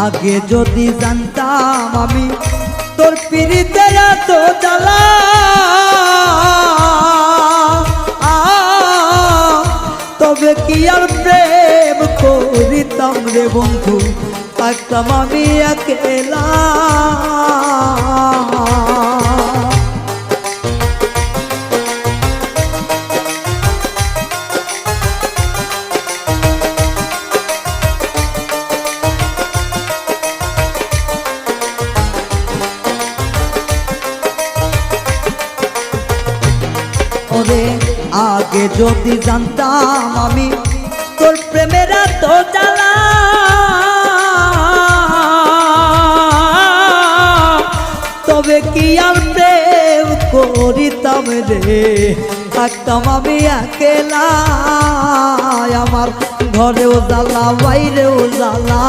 আগে যদি জানতাম আমি তোর পিরিতের এত জ্বালা, তবে কি আর প্রেম করিতাম রে বন্ধু, থাকতাম আমি একেলা। ওরে আগে যদি জানতাম আমি তোর প্রেমের এত জ্বালা, তবে কি আর প্রেম করিতাম রে, থাকতাম আমি একেলা। আমার ঘরেও জ্বালা বাইরেও জ্বালা।